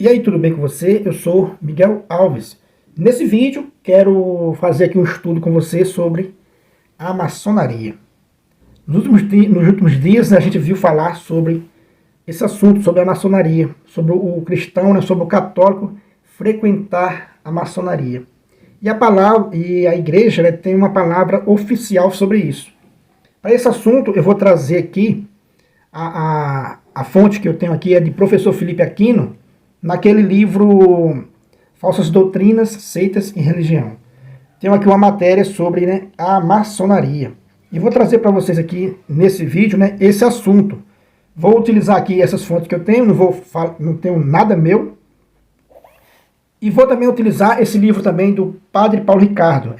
E aí, tudo bem com você? Eu sou Miguel Alves. Nesse vídeo, quero fazer aqui um estudo com você sobre a maçonaria. Nos últimos dias, a gente viu falar sobre esse assunto, sobre a maçonaria, sobre o cristão, sobre o católico frequentar a maçonaria. E a palavra e a igreja tem uma palavra oficial sobre isso. Para esse assunto, eu vou trazer aqui a fonte que eu tenho aqui é de professor Felipe Aquino, naquele livro Falsas Doutrinas, Seitas e Religião. Tenho aqui uma matéria sobre a maçonaria. E vou trazer para vocês aqui, nesse vídeo, esse assunto. Vou utilizar aqui essas fontes que eu tenho, não tenho nada meu. E vou também utilizar esse livro também do Padre Paulo Ricardo,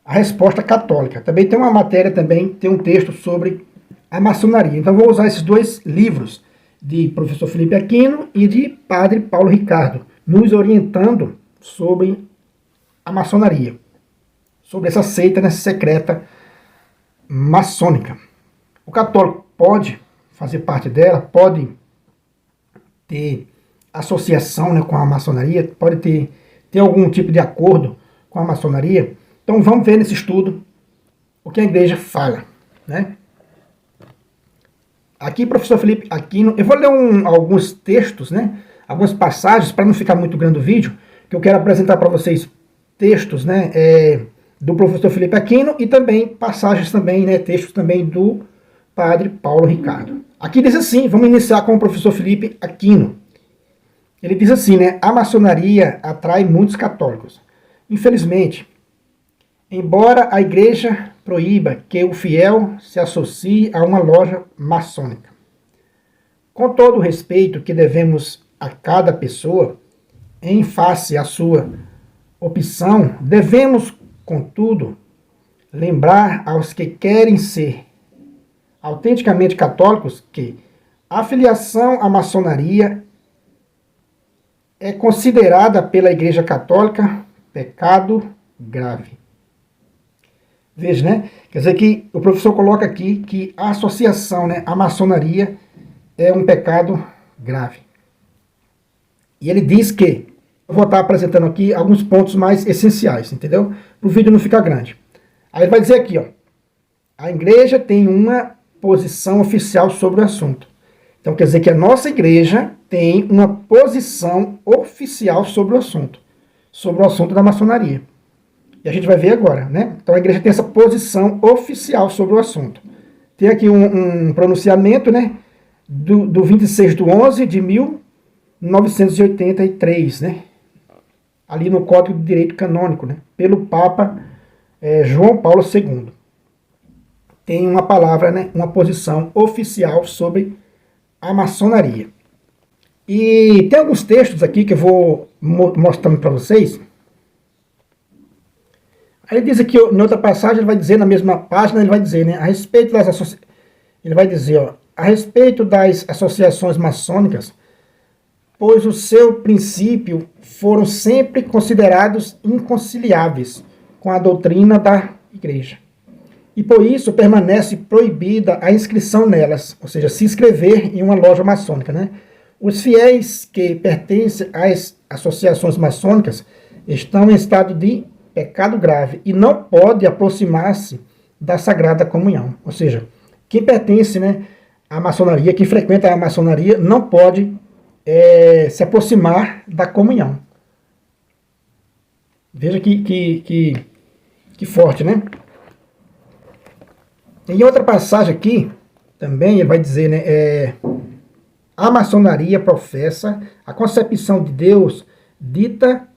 A Resposta Católica. Também tem uma matéria, tem um texto sobre a maçonaria. Então vou usar esses dois livros, de professor Felipe Aquino e de Padre Paulo Ricardo, nos orientando sobre a maçonaria, sobre essa seita secreta maçônica. O católico pode fazer parte dela, pode ter associação com a maçonaria, pode ter algum tipo de acordo com a maçonaria. Então vamos ver nesse estudo o que a igreja fala, Aqui, professor Felipe Aquino, eu vou ler alguns textos, algumas passagens, para não ficar muito grande o vídeo, que eu quero apresentar para vocês textos, do professor Felipe Aquino e também passagens textos também do Padre Paulo Ricardo. Aqui diz assim, vamos iniciar com o professor Felipe Aquino. Ele diz assim, a maçonaria atrai muitos católicos. Infelizmente, embora a igreja proíba que o fiel se associe a uma loja maçônica. Com todo o respeito que devemos a cada pessoa, em face à sua opção, devemos, contudo, lembrar aos que querem ser autenticamente católicos que a filiação à maçonaria é considerada pela Igreja Católica pecado grave. Veja, Quer dizer que o professor coloca aqui que a associação, à maçonaria é um pecado grave. E ele diz que, eu vou estar apresentando aqui alguns pontos mais essenciais, entendeu? Para o vídeo não ficar grande. Aí ele vai dizer aqui, a igreja tem uma posição oficial sobre o assunto. Então quer dizer que a nossa igreja tem uma posição oficial sobre o assunto da maçonaria. E a gente vai ver agora, Então a igreja tem essa posição oficial sobre o assunto. Tem aqui um pronunciamento, do 26/11 de 1983, ali no Código de Direito Canônico, pelo Papa João Paulo II. Tem uma palavra, uma posição oficial sobre a maçonaria. E tem alguns textos aqui que eu vou mostrando para vocês. Aí ele diz aqui, em outra passagem, ele vai dizer, na mesma página, ele vai dizer, a respeito das ele vai dizer, a respeito das associações maçônicas, pois o seu princípio foram sempre considerados inconciliáveis com a doutrina da igreja. E por isso permanece proibida a inscrição nelas, ou seja, se inscrever em uma loja maçônica, Os fiéis que pertencem às associações maçônicas estão em estado de pecado grave e não pode aproximar-se da Sagrada Comunhão. Ou seja, quem pertence à maçonaria, quem frequenta a maçonaria, não pode se aproximar da comunhão. Veja que forte, Em outra passagem aqui, também ele vai dizer, a maçonaria professa a concepção de Deus dita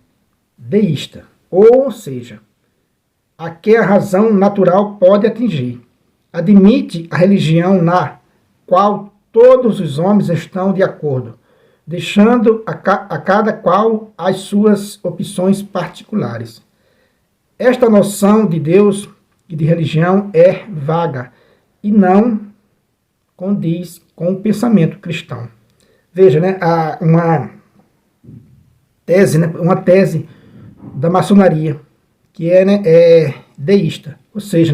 deísta. Ou seja, a que a razão natural pode atingir. Admite a religião na qual todos os homens estão de acordo, deixando a cada qual as suas opções particulares. Esta noção de Deus e de religião é vaga e não condiz com o pensamento cristão. Veja, uma tese da maçonaria, que é deísta, ou seja,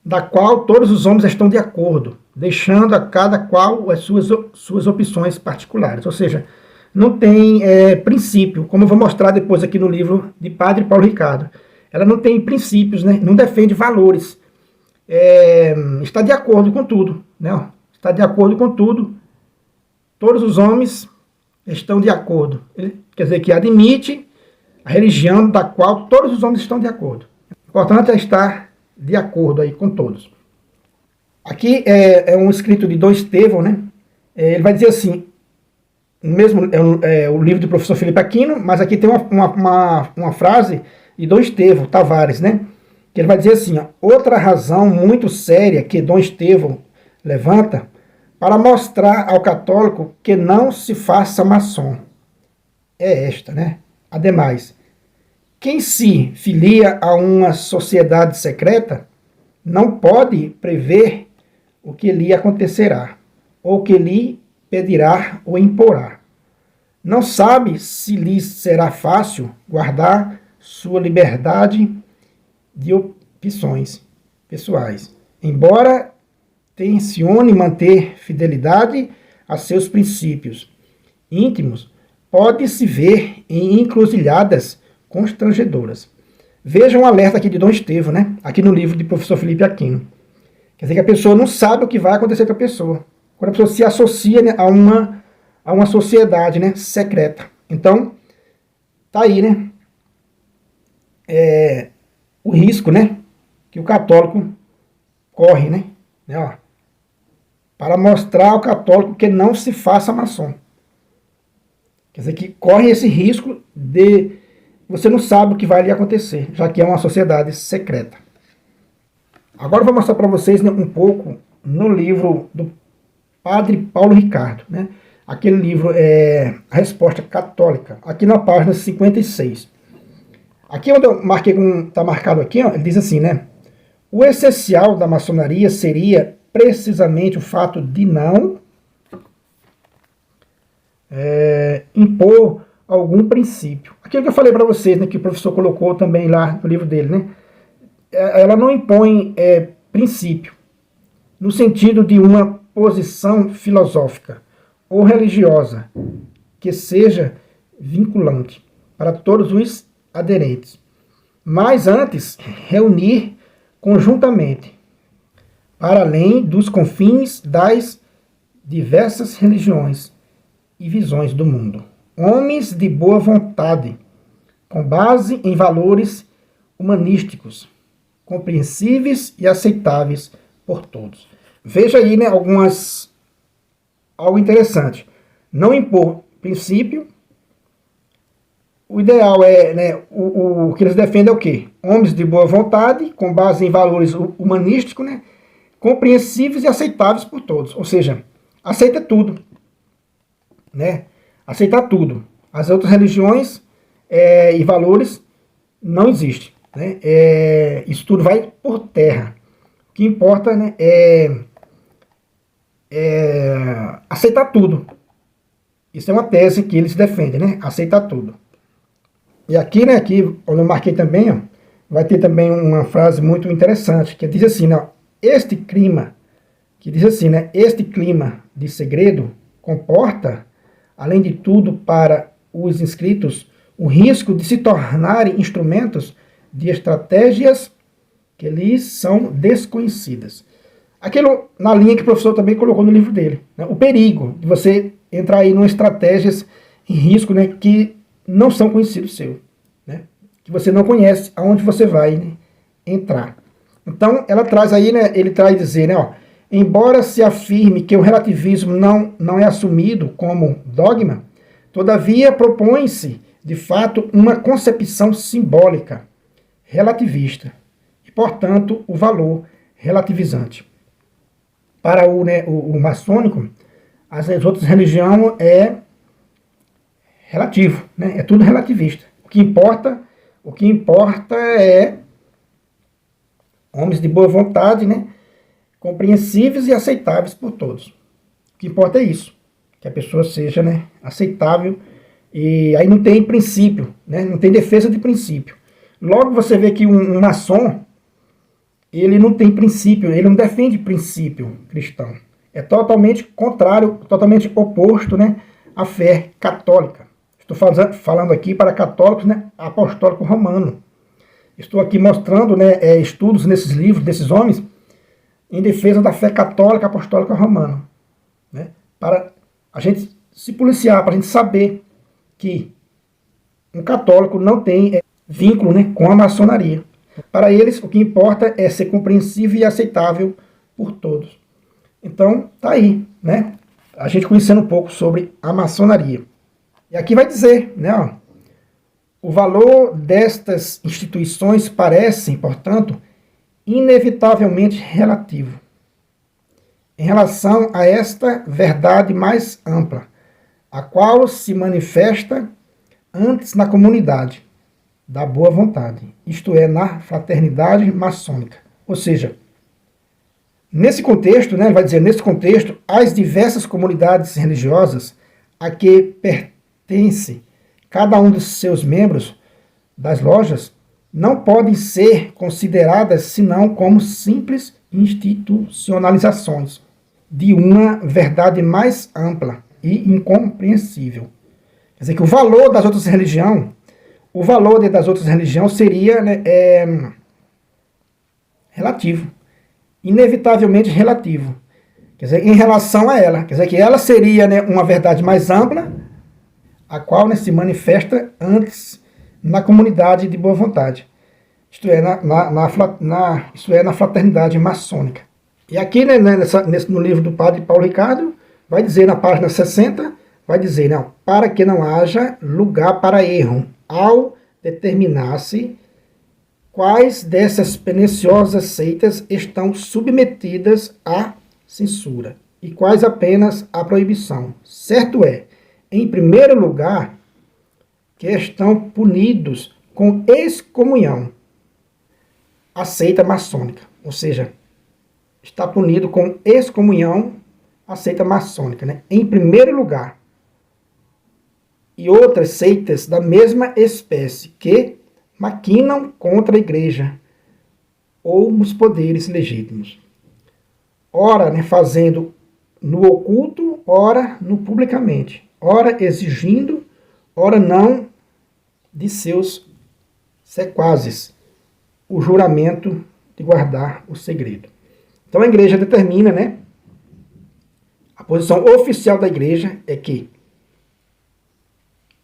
da qual todos os homens estão de acordo, deixando a cada qual as suas opções particulares. Ou seja, não tem princípio, como eu vou mostrar depois aqui no livro de Padre Paulo Ricardo. Ela não tem princípios, né? Não defende valores. Está de acordo com tudo, né? Está de acordo com tudo. Todos os homens estão de acordo. Ele quer dizer que admite a religião da qual todos os homens estão de acordo. O importante é estar de acordo aí com todos. Aqui é um escrito de Dom Estevão, né? Ele vai dizer assim, mesmo o livro do professor Felipe Aquino, mas aqui tem uma frase de Dom Estevão Tavares, né? Que ele vai dizer assim, ó, outra razão muito séria que Dom Estevão levanta para mostrar ao católico que não se faça maçom é esta, né? Ademais, quem se filia a uma sociedade secreta não pode prever o que lhe acontecerá, ou que lhe pedirá ou imporá. Não sabe se lhe será fácil guardar sua liberdade de opções pessoais, embora tencione manter fidelidade a seus princípios íntimos, pode-se ver em encruzilhadas constrangedoras. Vejam um alerta aqui de Dom Estevão, né? Aqui no livro de professor Felipe Aquino. Quer dizer que a pessoa não sabe o que vai acontecer com a pessoa. Quando a pessoa se associa, né, a uma sociedade, né, secreta. Então, tá aí, né? O risco, né? Que o católico corre, né? Ó, para mostrar ao católico que não se faça maçom. Quer dizer que corre esse risco de você não sabe o que vai lhe acontecer, já que é uma sociedade secreta. Agora eu vou mostrar para vocês, né, um pouco no livro do Padre Paulo Ricardo, né? Aquele livro é A Resposta Católica, aqui na página 56. Aqui onde eu marquei, está marcado aqui, ó, ele diz assim, né? O essencial da maçonaria seria precisamente o fato de não impor algum princípio. Aquilo que eu falei para vocês, né, que o professor colocou também lá no livro dele, né? Ela não impõe princípio, no sentido de uma posição filosófica ou religiosa que seja vinculante para todos os aderentes, mas antes reunir conjuntamente, para além dos confins das diversas religiões e visões do mundo, homens de boa vontade, com base em valores humanísticos, compreensíveis e aceitáveis por todos. Veja aí, né, algo interessante. Não impor princípio. O ideal é, né, o que eles defendem é o quê? Homens de boa vontade, com base em valores humanísticos, né, compreensíveis e aceitáveis por todos. Ou seja, aceita tudo, né? Aceitar tudo. As outras religiões e valores não existem, né? Isso tudo vai por terra. O que importa, né, é aceitar tudo. Isso é uma tese que eles defendem, né? Aceitar tudo. E aqui, né, aqui onde eu marquei também, ó, vai ter também uma frase muito interessante, que diz assim, né, este clima de segredo comporta, além de tudo, para os inscritos, o risco de se tornarem instrumentos de estratégias que lhes são desconhecidas. Aquilo na linha que o professor também colocou no livro dele, né, o perigo de você entrar aí em estratégias em risco, né, que não são conhecidos seu, né, que você não conhece aonde você vai, né, entrar. Então, ela traz aí, né, ele traz dizer, né, ó, embora se afirme que o relativismo não é assumido como dogma, todavia propõe-se, de fato, uma concepção simbólica, relativista, e, portanto, o valor relativizante. Para o maçônico, as outras religiões é relativo, né? É tudo relativista. O que importa é homens de boa vontade, né? Compreensíveis e aceitáveis por todos. O que importa é isso, que a pessoa seja, né, aceitável, e aí não tem princípio, né? Não tem defesa de princípio. Logo você vê que um maçom, ele não tem princípio, ele não defende princípio cristão. é totalmente contrário, totalmente oposto, né, à fé católica. Estou falando aqui para católicos, né, apostólico romano. Estou aqui mostrando, né, estudos nesses livros, desses homens, em defesa da fé católica apostólica romana. Né, para a gente se policiar, para a gente saber que um católico não tem vínculo, né, com a maçonaria. Para eles, o que importa é ser compreensível e aceitável por todos. Então, tá aí, né? A gente conhecendo um pouco sobre a maçonaria. E aqui vai dizer, né, ó, o valor destas instituições parece, portanto, inevitavelmente relativo em relação a esta verdade mais ampla, a qual se manifesta antes na comunidade da boa vontade, isto é, na fraternidade maçônica. Ou seja, nesse contexto, né, ele vai dizer, nesse contexto, as diversas comunidades religiosas a que pertence cada um dos seus membros das lojas não podem ser consideradas senão como simples institucionalizações de uma verdade mais ampla e incompreensível. Quer dizer que o valor das outras religiões seria, né, relativo, inevitavelmente relativo. Quer dizer, em relação a ela. Quer dizer que ela seria, né, uma verdade mais ampla, a qual, né, se manifesta antes na comunidade de boa vontade. Isto é, na fraternidade maçônica. E aqui, né, no livro do padre Paulo Ricardo, vai dizer na página 60, vai dizer, não, para que não haja lugar para erro, ao determinar-se quais dessas perniciosas seitas estão submetidas à censura e quais apenas à proibição. Certo é, em primeiro lugar, que estão punidos com excomunhão a seita maçônica, ou seja, está punido com excomunhão a seita maçônica, né? Em primeiro lugar. E outras seitas da mesma espécie que maquinam contra a igreja ou os poderes legítimos. Ora, né, fazendo no oculto, ora no publicamente, ora exigindo, ora não de seus sequazes o juramento de guardar o segredo. Então a igreja determina, né? A posição oficial da igreja é que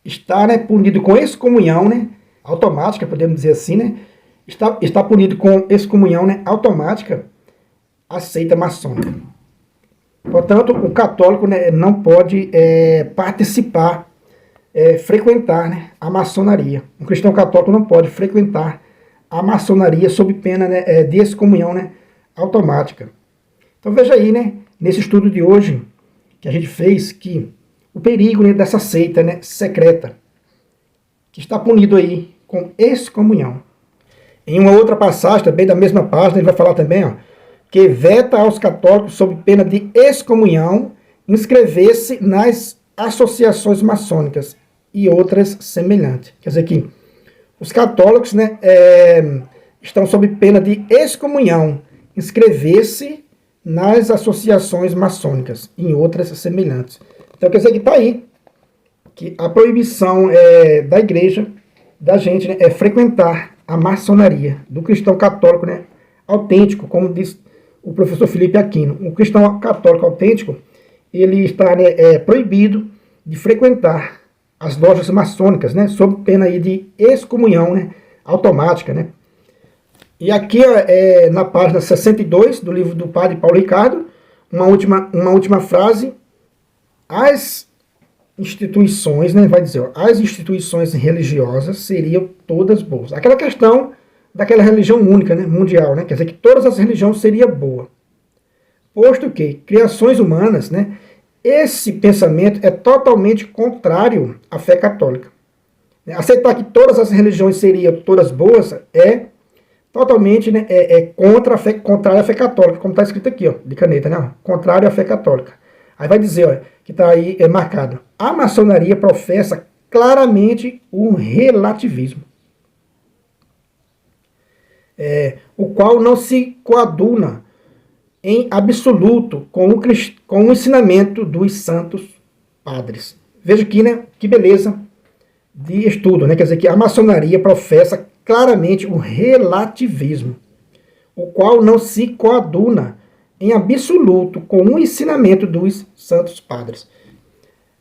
está, né, punido com excomunhão, né, automática, podemos dizer assim, né? Está punido com excomunhão, né, automática a seita maçônica. Portanto, o católico, né, não pode participar, frequentar, né, a maçonaria. Um cristão católico não pode frequentar a maçonaria sob pena, né, de excomunhão, né, automática. Então veja aí, né, nesse estudo de hoje que a gente fez, que o perigo, né, dessa seita, né, secreta, que está punido aí com excomunhão. Em uma outra passagem, também da mesma página, ele vai falar também, ó, que veta aos católicos, sob pena de excomunhão, inscrever-se nas associações maçônicas e outras semelhantes. Quer dizer que os católicos, né, estão sob pena de excomunhão, inscrever-se nas associações maçônicas e em outras semelhantes. Então quer dizer que está aí, que a proibição da igreja, da gente, né, é frequentar a maçonaria, do cristão católico, né, autêntico, como diz o professor Felipe Aquino. Um cristão católico autêntico, ele está, né, proibido de frequentar as lojas maçônicas, né, sob pena aí de excomunhão, né, automática, né. E aqui, na página 62 do livro do padre Paulo Ricardo, uma última frase: as instituições, né, vai dizer, ó, as instituições religiosas seriam todas boas. Aquela questão daquela religião única, né, mundial, né, quer dizer que todas as religiões seriam boas. Posto que criações humanas, né, esse pensamento é totalmente contrário à fé católica. Aceitar que todas as religiões seriam todas boas é totalmente, né, contrário à fé católica, como está escrito aqui, ó, de caneta, né, contrário à fé católica. Aí vai dizer, ó, que está aí marcado: a maçonaria professa claramente o relativismo, o qual não se coaduna em absoluto com o ensinamento dos santos padres. Veja aqui, né, que beleza de estudo, né? Quer dizer que a maçonaria professa claramente o relativismo, o qual não se coaduna em absoluto com o ensinamento dos santos padres.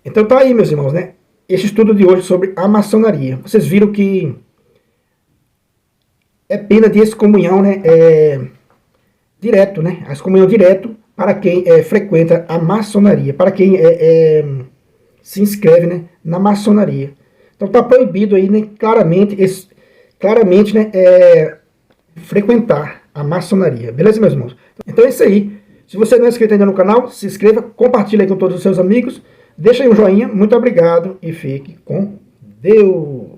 Então tá aí, meus irmãos, né? Este estudo de hoje sobre a maçonaria. Vocês viram que é pena de excomunhão, né? Direto, né? A excomunhão direto para quem frequenta a maçonaria, para quem se inscreve, né, na maçonaria. Então está proibido aí, né, claramente, né, frequentar a maçonaria. Beleza, meus irmãos? Então é isso aí. Se você não é inscrito ainda no canal, se inscreva, compartilhe aí com todos os seus amigos, deixa aí um joinha, muito obrigado e fique com Deus.